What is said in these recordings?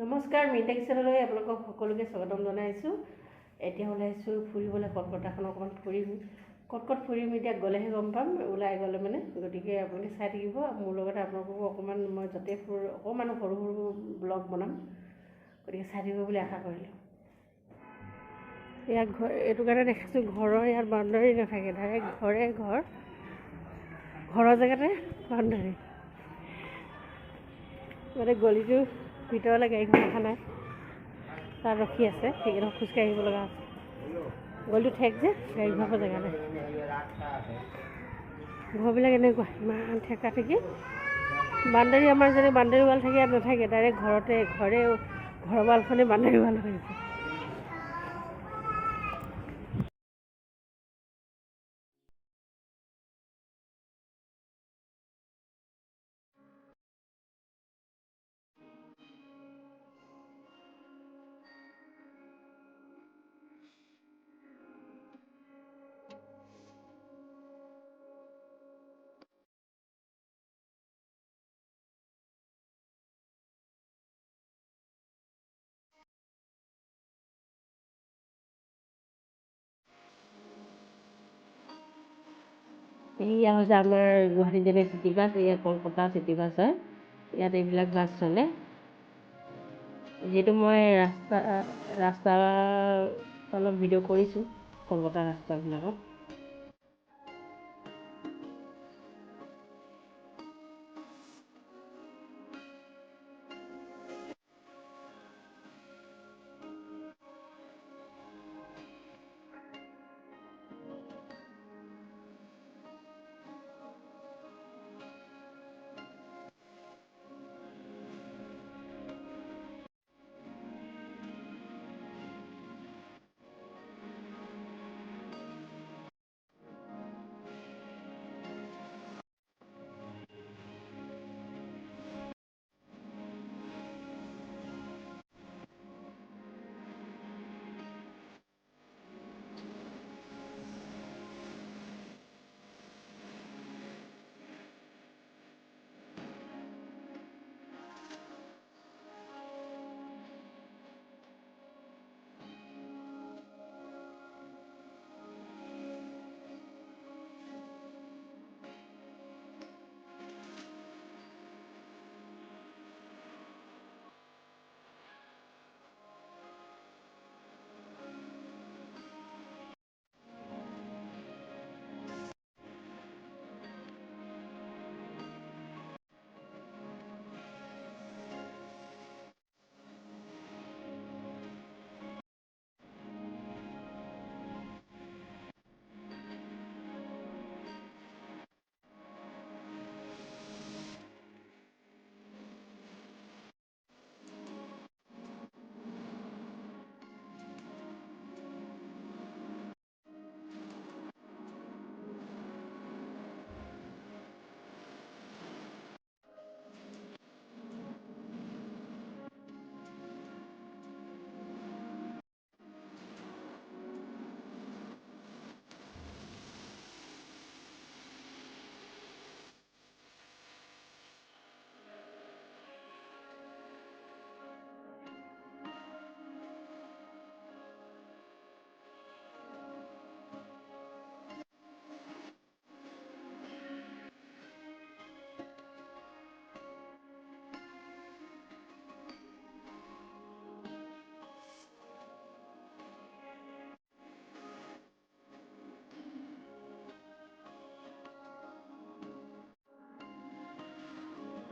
নমস্কাৰ, মিতা কিচেনলৈ আপোনালোকক সকলোকে স্বাগতম জনাইছোঁ। এতিয়া ওলাইছোঁ ফুৰিবলৈ, কলকাতাখন অকণমান ফুৰিম। ক'ত ফুৰিম এতিয়া গ'লেহে গম পাম, ওলাই গ'লে মানে। গতিকে আপোনালোকে চাই থাকিব, মোৰ লগতে আপোনালোককো অকণমান মই য'তে অকণমান সৰু ব্লগ বনাম, গতিকে চাই থাকিব বুলি আশা কৰিলোঁ। ইয়াত এইটো কাৰণে দেখাইছোঁ, ঘৰৰ ইয়াত বাউণ্ডাৰী নাথাকে, ডাইৰেক্ট ঘৰৰ জেগাতে বাউণ্ডাৰী। মানে গলিটোৰ ভিতৰলৈ গাড়ীখন অহা নাই, তাত ৰখি আছে, সেইকেইটা খোজকাঢ়ি আহিব লগা আছে। গলিটো ঠেক যে, গাড়ী ঘূৰাব জেগা নাই। ঘৰবিলাক এনেকুৱা ইমান ঠেকা ঠেকি। বাউণ্ডাৰী আমাৰ যেনে বাউণ্ডাৰী ৱাল থাকে, ইয়াত নাথাকে, ডাইৰেক্ট ঘৰৰ ৱালখনেই বাউণ্ডাৰী ৱাল হৈছে। এয়া হৈছে আমাৰ গুৱাহাটী যেনে চিটি বাছ, এয়া কলকাতা চিটি বাছ হয়। ইয়াত এইবিলাক বাছ চলে। যিহেতু মই ৰাস্তা অলপ ভিডিঅ' কৰিছোঁ কলকাতা ৰাস্তাবিলাকত।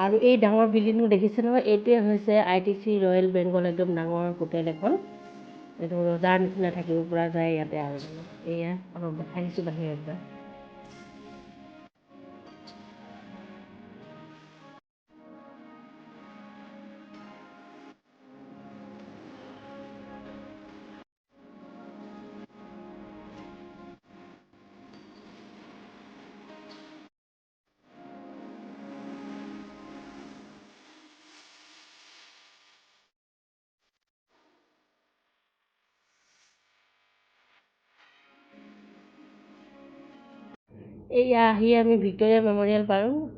আৰু এই ডাঙৰ বিল্ডিংটো দেখিছে নহয়, এইটোৱে হৈছে ITC ৰয়েল বেংগল, একদম ডাঙৰ হোটেল এখন। এইটো ৰজাৰ নিচিনা থাকিব পৰা যায় ইয়াতে। আৰু এয়া অলপ দেখাই দিছোঁ বাহিৰৰ পৰা। এয়া আহি আমি ভিক্টৰিয়া মেমৰিয়েল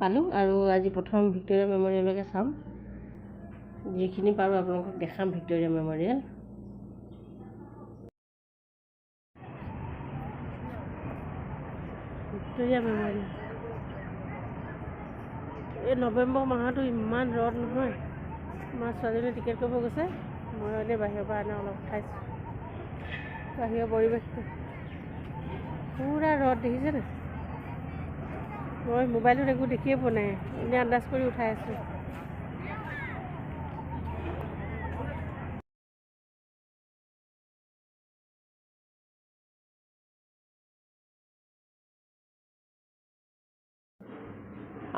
পালোঁ, আৰু আজি প্ৰথম ভিক্টৰিয়া মেমৰিয়েলকে চাম। যিখিনি পাৰোঁ আপোনালোকক দেখাম ভিক্টোৰিয়া মেমৰিয়েল। ভিক্টোৰিয়া মেমৰিয়েল এই নৱেম্বৰ মাহতো ইমান ৰ'দ নহয়। আমাৰ ছোৱালীজনী টিকেট কৰিব গৈছে, মই এনেই বাহিৰৰ পৰা আনে অলপ খাইছোঁ। বাহিৰৰ পৰিৱেশটো পূৰা ৰ'দ দেখিছেনে? মই মোবাইলত একো দেখিয়ে পোৱা নাই, এনেই আন্দাজ কৰি উঠাই আছোঁ।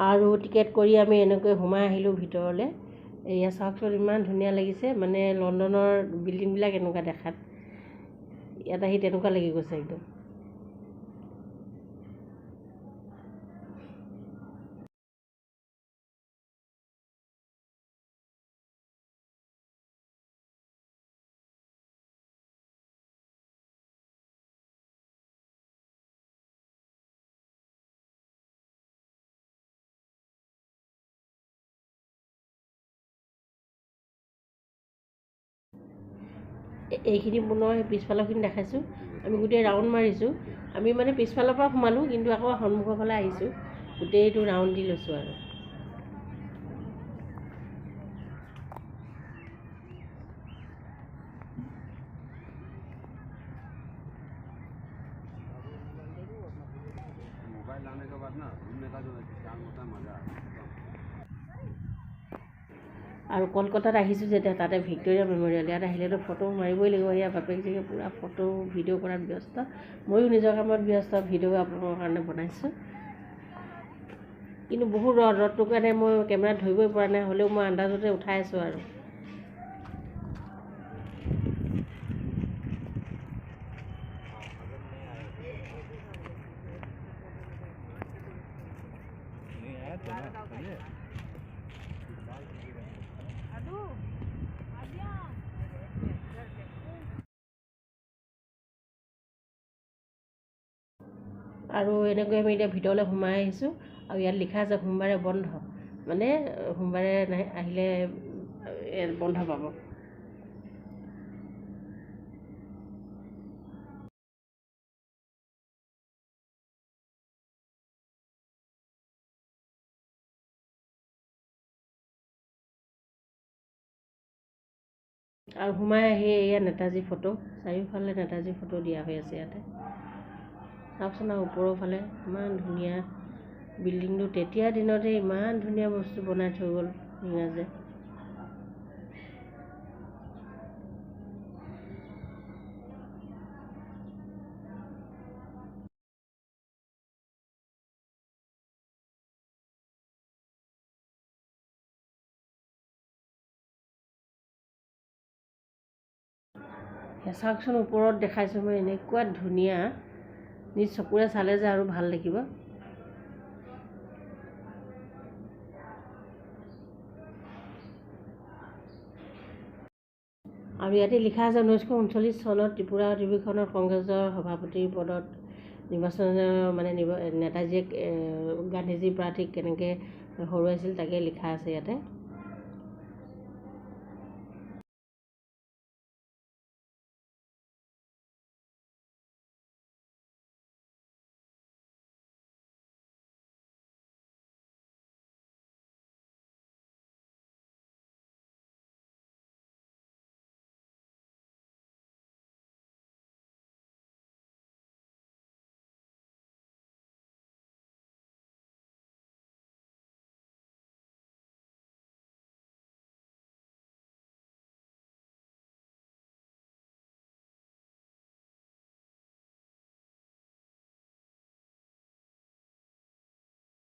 আৰু টিকেট কৰি আমি এনেকৈ সোমাই আহিলোঁ ভিতৰলৈ। এয়া চাওকচোন, ইমান ধুনীয়া লাগিছে, মানে লণ্ডনৰ বিল্ডিংবিলাক এনেকুৱা দেখাত। ইয়াত আহি তেনেকুৱা লাগি গৈছে একদম। এইখিনি পুনৰ পিছফালৰখিনি দেখাইছোঁ। আমি গোটেই ৰাউণ্ড মাৰিছোঁ। আমি মানে পিছফালৰ পৰা সোমালোঁ, কিন্তু আকৌ সন্মুখৰ ফালে আহিছোঁ। গোটেইটো ৰাউণ্ড দি লৈছোঁ আৰু। আৰু কলকাতাত আহিছোঁ যেতিয়া, তাতে ভিক্টোৰিয়া মেমৰিয়েল, ইয়াত আহিলেতো ফটো মাৰিবই লাগিব। এয়া বাপেক জীয়েকে পূৰা ফটো ভিডিঅ' কৰাত ব্যস্ত। ময়ো নিজৰ কামত ব্যস্ত, ভিডিঅ' আপোনালোকৰ কাৰণে বনাইছোঁ। কিন্তু বহুত ৰ'দটোৰ কাৰণে মই কেমেৰাত ধৰিবই পৰা নাই, হ'লেও মই আন্দাজতে উঠাই আছোঁ আৰু। আৰু এনেকৈ আমি এতিয়া ভিতৰলৈ সোমাই আহিছোঁ। আৰু ইয়াত লিখা আছে সোমবাৰে বন্ধ, মানে সোমবাৰে আহিলে বন্ধ পাব। আৰু সোমাই আহি এয়া নেতাজী ফটো, চাৰিওফালে নেতাজী ফটো দিয়া হৈ আছে ইয়াতে। চাওকচোন, আৰু ওপৰৰ ফালে ইমান ধুনীয়া বিল্ডিংটো। তেতিয়া দিনতে ইমান ধুনীয়া বস্তু বনাই থৈ গ'ল ইংৰাজে। চাওকচোন, ওপৰত দেখাইছোঁ মই, এনেকুৱা ধুনীয়া, নিজ চকুৰে চালে যে আৰু ভাল লাগিব। আৰু ইয়াতে লিখা আছে 1939 চনত ত্ৰিপুৰা অধিৱেশনত কংগ্ৰেছৰ সভাপতিৰ পদত নিৰ্বাচন, মানে নেতাজীয়ে গান্ধীজী প্ৰাৰ্থীক কেনেকৈ হৰুৱাইছিল তাকে লিখা আছে ইয়াতে।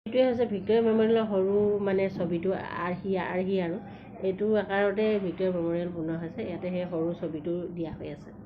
এইটোৱে হৈছে ভিক্টোৰিয়া মেমৰিয়েলৰ সৰু মানে ছবিটো, আৰ্হি আৰু এইটো আকাৰতে ভিক্টোৰিয়া মেমৰিয়েল বনোৱা হৈছে। ইয়াতে সেই সৰু ছবিটো দিয়া হৈ আছে।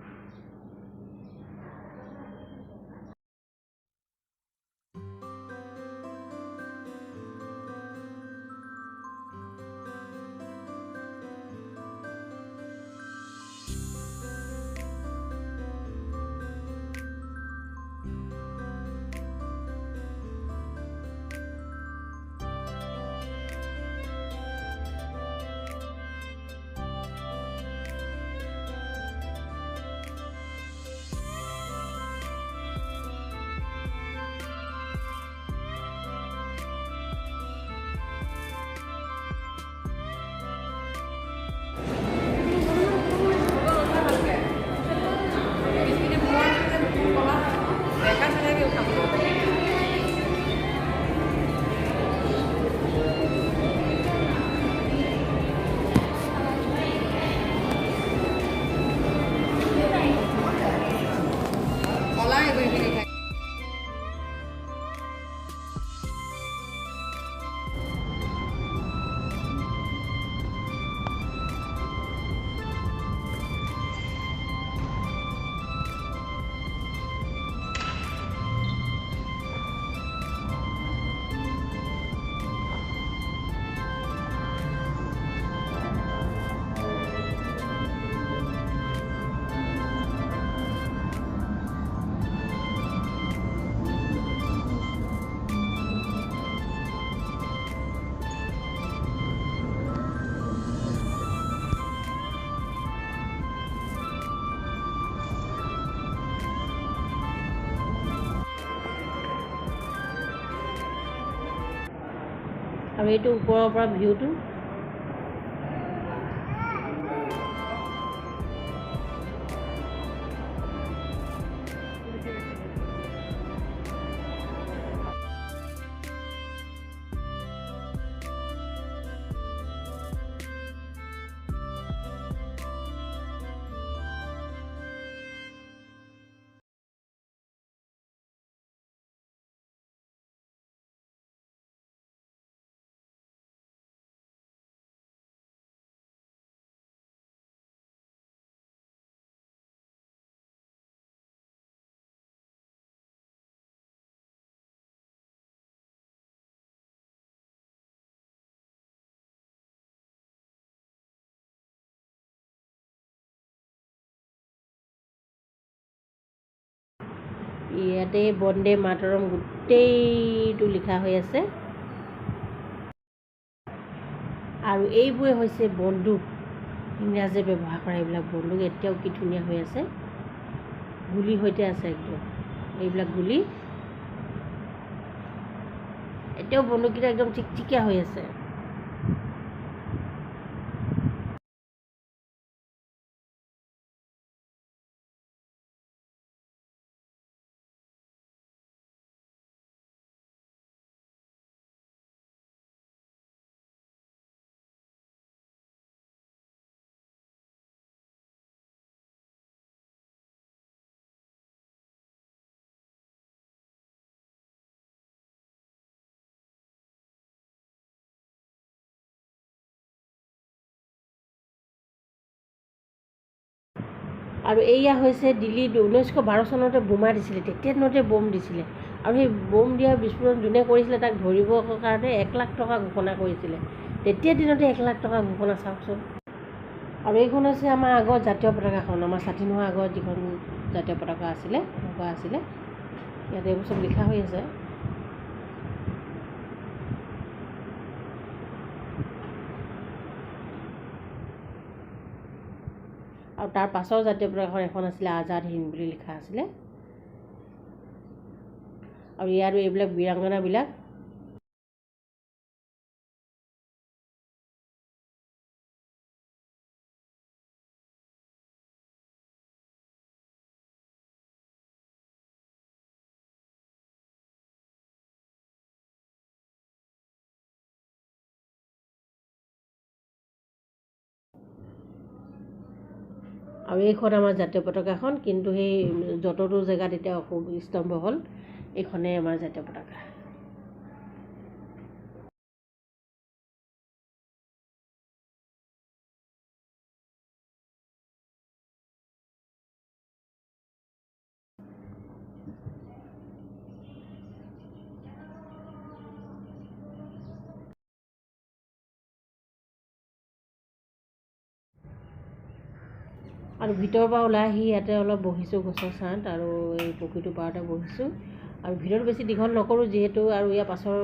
আৰু এইটো ওপৰৰ পৰা ভিউটো ইয়াতে বন্দে মাতৰম গোটেইটো লিখা হৈ আছে আৰু এইবোৰে হৈছে বন্দুক ইংৰাজে ব্যৱহাৰ কৰা এইবিলাক বন্দুক এতিয়াও কি ধুনীয়া হৈ আছে গুলি সৈতে আছে একদম এইবিলাক গুলি এতিয়াও বন্দুককেইটা একদম চিকচিকীয়া হৈ আছে আৰু এয়া হৈছে দিল্লীত 1912 চনতে বোমা দিছিলে তেতিয়া দিনতে বম দিছিলে আৰু সেই বম দিয়া বিস্ফোৰণ যোনে কৰিছিলে তাক ধৰিবৰ কাৰণে 1 লাখ টকা ঘোষণা কৰিছিলে তেতিয়া দিনতে 1 লাখ টকা ঘোষণা চাওকচোন আৰু এইখন হৈছে আমাৰ আগৰ জাতীয় পতাকাখন আমাৰ স্বাধীন হোৱাৰ আগত যিখন জাতীয় পতাকা আছিলে এনেকুৱা আছিলে ইয়াতে এইবোৰ চব লিখা হৈ আছে আৰু তাৰ পাছৰ জাতীয় পতাকাখন এখন আছিলে আজাদ হিন্দ বুলি লিখা আছিলে আৰু ইয়াৰ এইবিলাক বীৰাংগনাবিলাক আৰু এইখন আমাৰ জাতীয় পতাকাখন কিন্তু সেই যতটো জেগাত এতিয়া স্তম্ভ হ'ল এইখনেই আমাৰ জাতীয় পতাকা আৰু ভিতৰৰ পৰা ওলাই আহি ইয়াতে অলপ বহিছোঁ গছৰ ছাঁত আৰু এই পুখুৰীটোৰ পাৰতে বহিছোঁ আৰু ভিডিঅ'টো বেছি দীঘল নকৰোঁ যিহেতু আৰু ইয়াৰ পাছৰ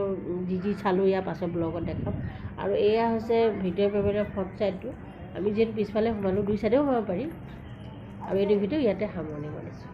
যি চালোঁ ইয়াৰ পাছৰ ব্লগত দেখাম আৰু এয়া হৈছে ভিডিঅ' পেমেণ্টৰ ফ্ৰণ্ট ছাইডটো আমি যিহেতু পিছফালে সোমালোঁ 2 ছাইডেও সোমাব পাৰি আৰু এইটো ভিডিঅ' ইয়াতে সামৰণি মাৰিছোঁ